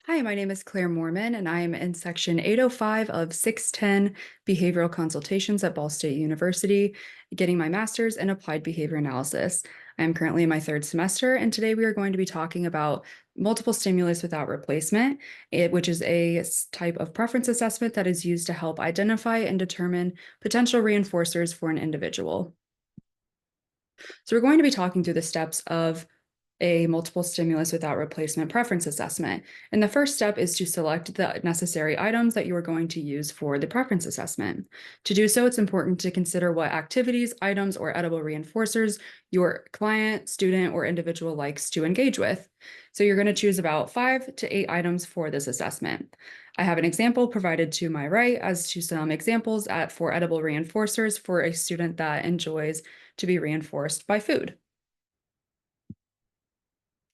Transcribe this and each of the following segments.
Hi, my name is Claire Mormon, and I am in section 805 of 610 Behavioral Consultations at Ball State University, getting my master's in applied behavior analysis. I am currently in my third semester, and today we are going to be talking about multiple stimulus without replacement, which is a type of preference assessment that is used to help identify and determine potential reinforcers for an individual. So we're going to be talking through the steps of a multiple stimulus without replacement preference assessment. And the first step is to select the necessary items that you are going to use for the preference assessment. To do so, it's important to consider what activities, items, or edible reinforcers your client, student, or individual likes to engage with. So you're going to choose about 5 to 8 items for this assessment. I have an example provided to my right as to some examples for edible reinforcers for a student that enjoys to be reinforced by food.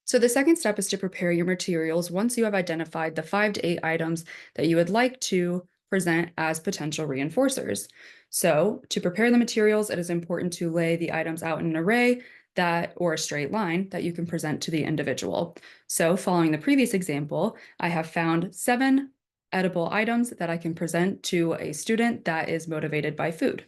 So the second step is to prepare your materials once you have identified the 5 to 8 items that you would like to present as potential reinforcers. So to prepare the materials, it is important to lay the items out in an array or a straight line that you can present to the individual. So following the previous example, I have found 7 edible items that I can present to a student that is motivated by food.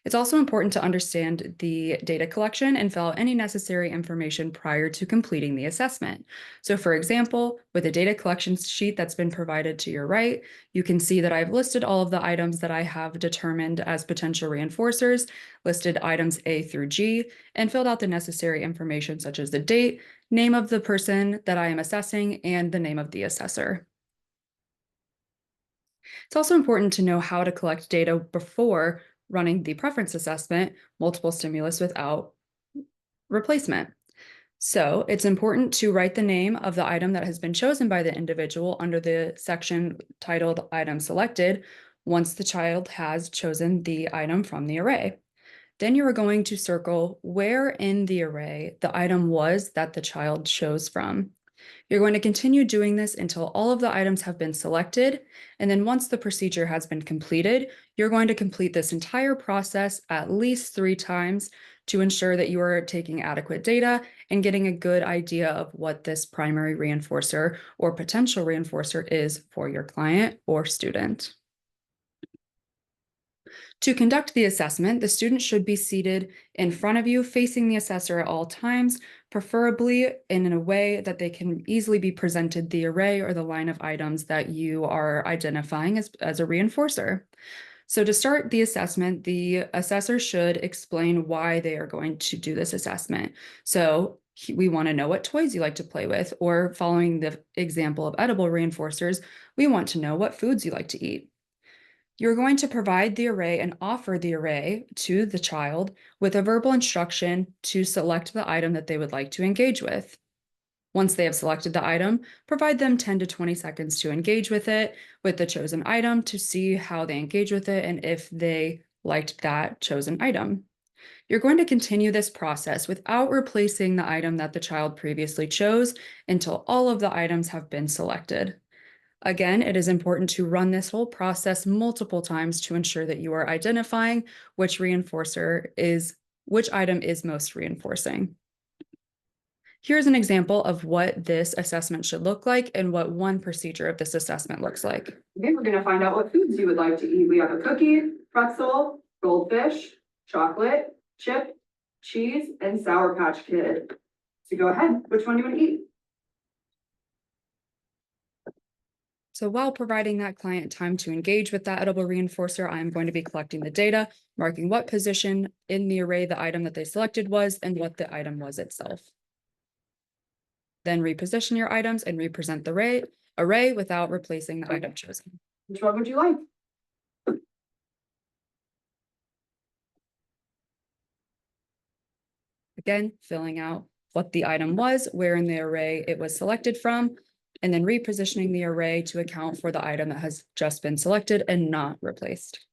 It's also important to understand the data collection and fill out any necessary information prior to completing the assessment. So for example, with a data collection sheet that's been provided to your right, you can see that I've listed all of the items that I have determined as potential reinforcers, listed items A through G, and filled out the necessary information such as the date, name of the person that I am assessing, and the name of the assessor. It's also important to know how to collect data before running the preference assessment, multiple stimulus without replacement. So it's important to write the name of the item that has been chosen by the individual under the section titled Item Selected once the child has chosen the item from the array. Then you are going to circle where in the array the item was that the child chose from. You're going to continue doing this until all of the items have been selected. And then once the procedure has been completed, you're going to complete this entire process at least 3 times to ensure that you are taking adequate data and getting a good idea of what this primary reinforcer or potential reinforcer is for your client or student. To conduct the assessment, the student should be seated in front of you, facing the assessor at all times, preferably in a way that they can easily be presented the array or the line of items that you are identifying as a reinforcer. So to start the assessment, the assessor should explain why they are going to do this assessment. So we want to know what toys you like to play with, or following the example of edible reinforcers, we want to know what foods you like to eat. You're going to provide the array and offer the array to the child with a verbal instruction to select the item that they would like to engage with. Once they have selected the item, provide them 10 to 20 seconds to engage with it, with the chosen item, to see how they engage with it and if they liked that chosen item. You're going to continue this process without replacing the item that the child previously chose until all of the items have been selected. Again, it is important to run this whole process multiple times to ensure that you are identifying which item is most reinforcing. Here's an example of what this assessment should look like and what one procedure of this assessment looks like. Okay, we're gonna find out what foods you would like to eat. We have a cookie, pretzel, goldfish, chocolate, chip, cheese, and Sour Patch Kid. So go ahead, which one do you want to eat? So while providing that client time to engage with that edible reinforcer, I'm going to be collecting the data, marking what position in the array the item that they selected was and what the item was itself. Then reposition your items and represent the array without replacing the item chosen. Which one would you like? Again, filling out what the item was, where in the array it was selected from, and then repositioning the array to account for the item that has just been selected and not replaced.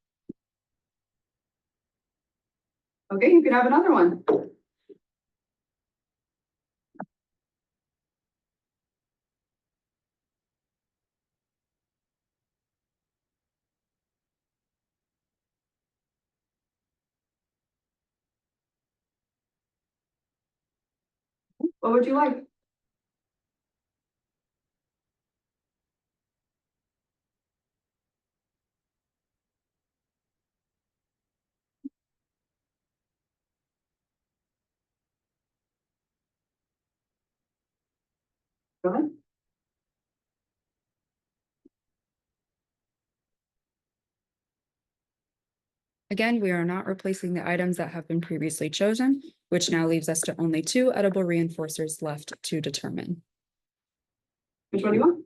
Okay, you can have another one. What would you like? Go ahead. Again, we are not replacing the items that have been previously chosen, which now leaves us to only 2 edible reinforcers left to determine. Which one do you want?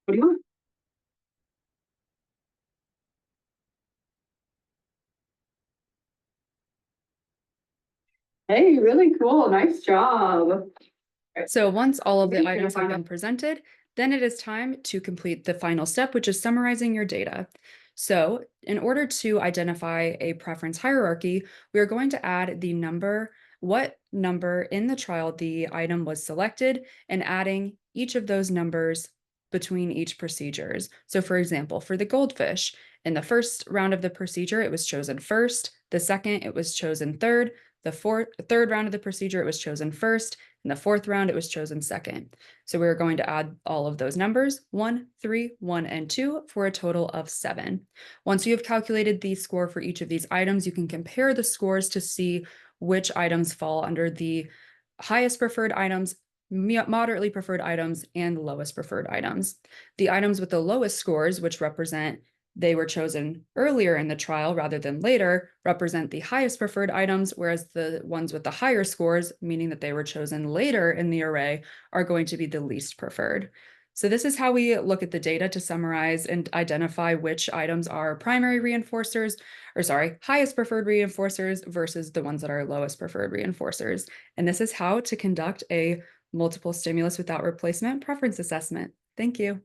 What do you want? Hey, really cool. Nice job. So once all of the Okay, items have final. been presented, then it is time to complete the final step, which is summarizing your data. So in order to identify a preference hierarchy, we are going to add the number, what number in the trial the item was selected, and adding each of those numbers between each procedures. So for example, for the goldfish, in the first round of the procedure, it was chosen first. The second, it was chosen third. The third round of the procedure, it was chosen first. In the fourth round, it was chosen second. So we're going to add all of those numbers, 1, 3, 1, and 2, for a total of 7. Once you have calculated the score for each of these items, you can compare the scores to see which items fall under the highest preferred items, moderately preferred items, and lowest preferred items. The items with the lowest scores, which represent they were chosen earlier in the trial rather than later, represent the highest preferred items, whereas the ones with the higher scores, meaning that they were chosen later in the array, are going to be the least preferred. So this is how we look at the data to summarize and identify which items are primary reinforcers, or sorry, highest preferred reinforcers versus the ones that are lowest preferred reinforcers. And this is how to conduct a multiple stimulus without replacement preference assessment. Thank you.